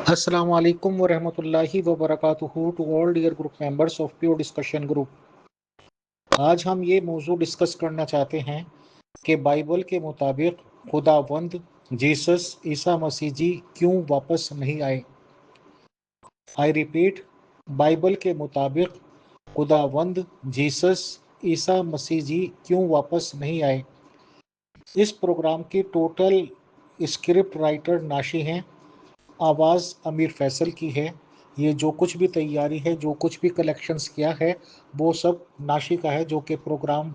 Assalamu alaikum wa rahmatullahi wa barakatuhu to all dear group members of Pure Discussion Group. आज हम ये मौजू discuss करना चाहते हैं कि बाइबल के मुताबिक खुदावंद जीसस ईसा मसीह जी क्यों वापस नहीं आए। आई रिपीट, बाइबल के मुताबिक खुदावंद जीसस ईसा मसीह जी क्यों वापस नहीं आए। इस प्रोग्राम की टोटल स्क्रिप्ट राइटर नाशी हैं, आवाज़ अमीर फैसल की है। ये जो कुछ भी तैयारी है, जो कुछ भी कलेक्शंस किया है, वो सब नाशी का है, जो कि प्रोग्राम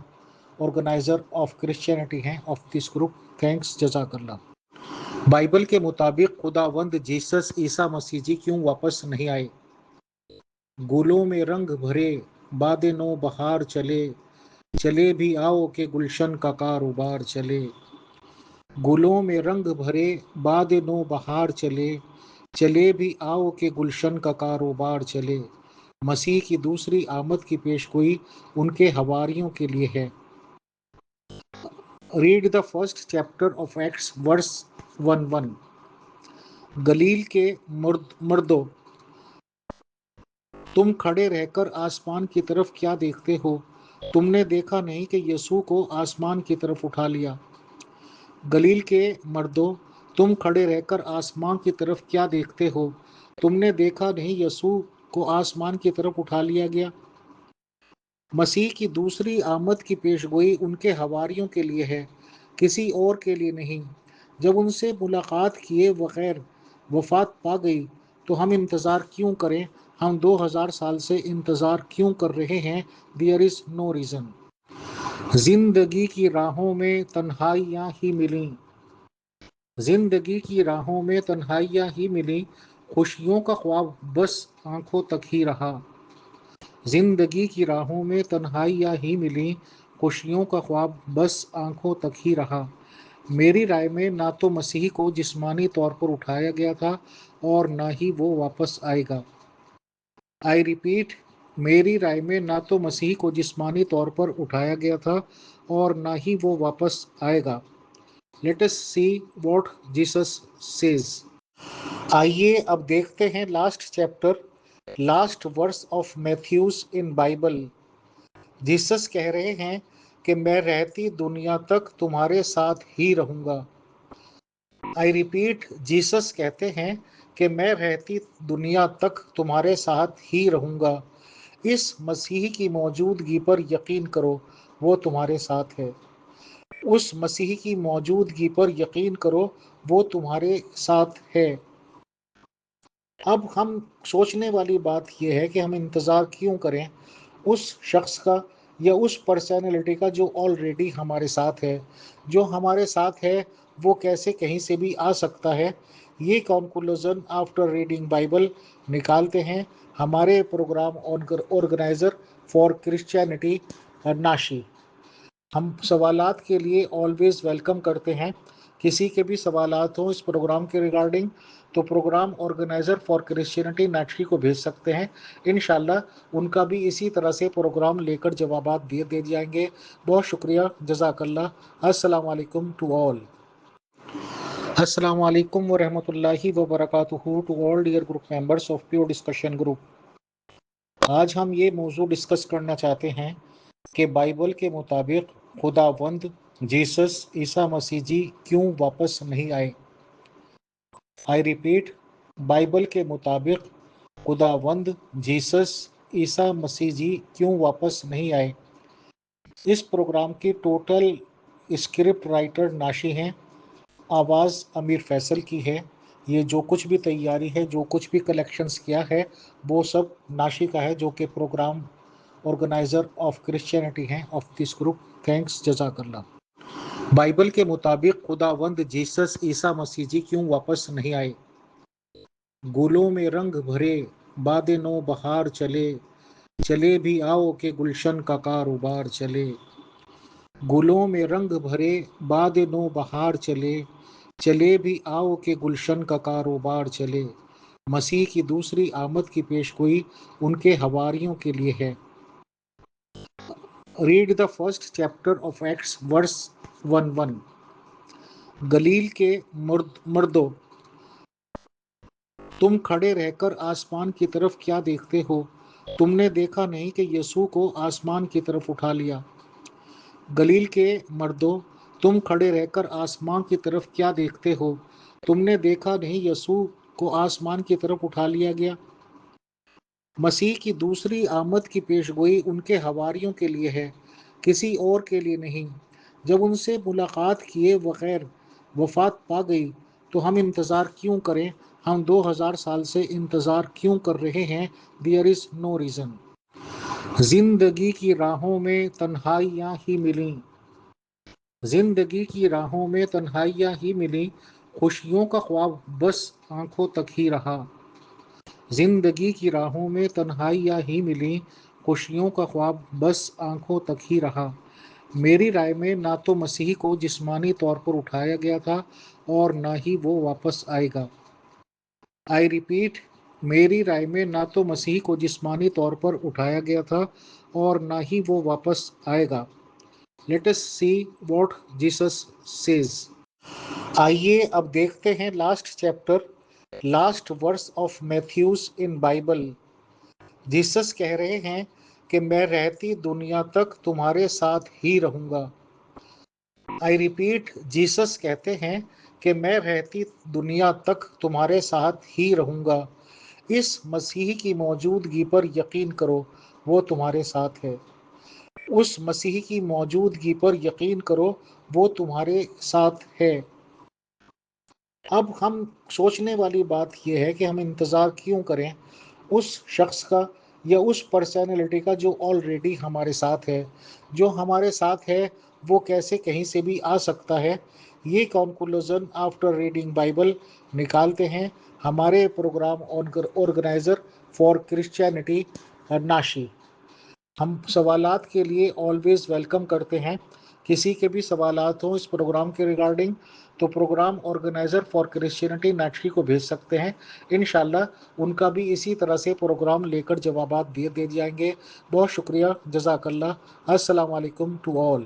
ऑर्गेनाइज़र ऑफ क्रिश्चियनिटी हैं ऑफ दिस ग्रुप। थैंक्स, जज़ाकल्लाह। बाइबल के मुताबिक खुदावंद जीसस ईसा मसीह जी क्यों वापस नहीं आए। गुलों में रंग भरे बादे नो बहार चले, चले भी आओ के गुलशन का कारोबार चले। गुलों में रंग भरे बादे नो बहार चले, चले भी आओ के गुलशन का कारोबार चले। मसीह की दूसरी आमद की पेशगोई उनके हवारियों के लिए है। Read the first chapter of Acts verse 1:1। गलील के मर्दों, तुम खड़े रहकर आसमान की तरफ क्या देखते हो? तुमने देखा नहीं कि यीशु को आसमान की तरफ उठा लिया। गलील के मर्दों, तुम खड़े रहकर आसमान की तरफ क्या देखते हो? तुमने देखा नहीं यीशु को आसमान की तरफ उठा लिया गया। मसीह की दूसरी आमद की पेशगोई उनके हवारियों के लिए है, किसी और के लिए नहीं। जब उनसे मुलाकात किए बगैर वफात पा गई तो हम इंतज़ार क्यों करें? हम 2000 साल से इंतज़ार क्यों कर रहे हैं? There is no reason. जिंदगी की राहों में तन्हाइयाँ ही मिली, जिंदगी की राहों में तन्हाइयाँ ही मिली, खुशियों का ख्वाब बस आंखों तक ही रहा। जिंदगी की राहों में तन्हाइयाँ ही मिली, खुशियों का ख्वाब बस आंखों तक ही रहा। मेरी राय में ना तो मसीह को जिस्मानी तौर पर उठाया गया था और ना ही वो वापस आएगा। आई रिपीट, मेरी राय में ना तो मसीह को जिस्मानी तौर पर उठाया गया था और ना ही वो वापस आएगा। Let us see what Jesus says. आइए अब देखते हैं last chapter, last verse of Matthew's in Bible. Jesus कह रहे हैं कि मैं रहती दुनिया तक तुम्हारे साथ ही रहूंगा। आई रिपीट, जीसस कहते हैं कि मैं रहती दुनिया तक तुम्हारे साथ ही रहूंगा। इस मसीह की मौजूदगी पर यकीन करो, वो तुम्हारे साथ है। उस मसीह की मौजूदगी पर यकीन करो, वो तुम्हारे साथ है। अब हम सोचने वाली बात यह है कि हम इंतज़ार क्यों करें उस शख्स का या उस पर्सनैलिटी का जो ऑलरेडी हमारे साथ है। जो हमारे साथ है वो कैसे कहीं से भी आ सकता है? ये कंक्लूजन आफ्टर रीडिंग बाइबल निकालते हैं हमारे प्रोग्राम ऑर्गेनाइज़र फॉर क्रिश्चियनिटी नाशी। हम सवालात के लिए ऑलवेज वेलकम करते हैं। किसी के भी सवालात हो इस प्रोग्राम के रिगार्डिंग तो प्रोग्राम ऑर्गेनाइज़र फॉर क्रिश्चियनिटी नाटकी को भेज सकते हैं। इंशाल्लाह उनका भी इसी तरह से प्रोग्राम लेकर जवाबात दे जाएंगे। बहुत शुक्रिया, जज़ाकल्लाह। अस्सलाम वालेकुम टू ऑल। अस्सलाम वालेकुम व रहमतुल्लाहि व बरकातुहू to all dear group members of pure discussion group. आज हम ये मौजू डिस्कस करना चाहते हैं कि बाइबल के मुताबिक खुदावंद जीसस ईसा मसीह जी क्यों वापस नहीं आए। आई रिपीट, बाइबल के मुताबिक खुदावंद जीसस ईसा मसीह जी क्यों वापस नहीं आए। इस प्रोग्राम की टोटल स्क्रिप्ट राइटर नाशी हैं, आवाज़ अमीर फैसल की है। ये जो कुछ भी तैयारी है, जो कुछ भी कलेक्शंस किया है, वो सब नाशी का है, जो कि प्रोग्राम ऑर्गेनाइज़र ऑफ क्रिश्चियनिटी हैं ऑफ दिस ग्रुप। थैंक्स, जज़ाकल्लाह। बाइबल के मुताबिक खुदावंद जीसस ईसा मसीह जी क्यों वापस नहीं आए। गुलों में रंग भरे बादे नो बहार चले, चले भी आओ के गुलशन का कारोबार चले। गुलों में रंग भरे बादे नो बहार चले, चले भी आओ के गुलशन का कारोबार चले। मसीह की दूसरी आमद की पेशगोई उनके हवारियों के लिए है। Read the first chapter of Acts verse 1:1। गलील के मर्दों, तुम खड़े रहकर आसमान की तरफ क्या देखते हो? तुमने देखा नहीं कि यीशु को आसमान की तरफ उठा लिया? गलील के मर्दों, तुम खड़े रहकर आसमान की तरफ क्या देखते हो? तुमने देखा नहीं यीशु को आसमान की तरफ उठा लिया गया? मसीह की दूसरी आमद की पेशगोई उनके हवारियों के लिए है, किसी और के लिए नहीं। जब उनसे मुलाकात किए बगैर वफात पा गई तो हम इंतज़ार क्यों करें? हम 2000 साल से इंतज़ार क्यों कर रहे हैं? There is no reason. जिंदगी की राहों में तन्हाइयाँ ही मिली, जिंदगी की राहों में तन्हाइयाँ ही मिली, खुशियों का ख्वाब बस आंखों तक ही रहा। जिंदगी की राहों में तन्हाइयाँ ही मिली, खुशियों का ख्वाब बस आंखों तक ही रहा। मेरी राय में ना तो मसीह को जिस्मानी तौर पर उठाया गया था और ना ही वो वापस आएगा। आई रिपीट, मेरी राय में ना तो मसीह को जिस्मानी तौर पर उठाया गया था और ना ही वो वापस आएगा। Let us see what Jesus says. आइए अब देखते हैं last chapter, last verse of Matthew's in Bible. Jesus कह रहे हैं कि मैं रहती दुनिया तक तुम्हारे साथ ही रहूंगा। आई रिपीट, जीसस कहते हैं कि मैं रहती दुनिया तक तुम्हारे साथ ही रहूंगा। इस मसीह की मौजूदगी पर यकीन करो, वो तुम्हारे साथ है। उस मसीह की मौजूदगी पर यकीन करो, वो तुम्हारे साथ है। अब हम सोचने वाली बात यह है कि हम इंतज़ार क्यों करें उस शख्स का या उस पर्सनैलिटी का जो ऑलरेडी हमारे साथ है। जो हमारे साथ है वो कैसे कहीं से भी आ सकता है? ये कंक्लूजन आफ्टर रीडिंग बाइबल निकालते हैं हमारे प्रोग्राम ऑर्गेनाइज़र फॉर क्रिश्चियनिटी नाशी। हम सवालात के लिए ऑलवेज़ वेलकम करते हैं। किसी के भी सवालात हों इस प्रोग्राम के रिगार्डिंग तो प्रोग्राम ऑर्गेनाइज़र फॉर क्रिश्चियनिटी नाटकी को भेज सकते हैं। इंशाल्लाह उनका भी इसी तरह से प्रोग्राम लेकर जवाबात दे जाएंगे। बहुत शुक्रिया, जज़ाकल्लाह। अस्सलाम वालेकुम टू ऑल।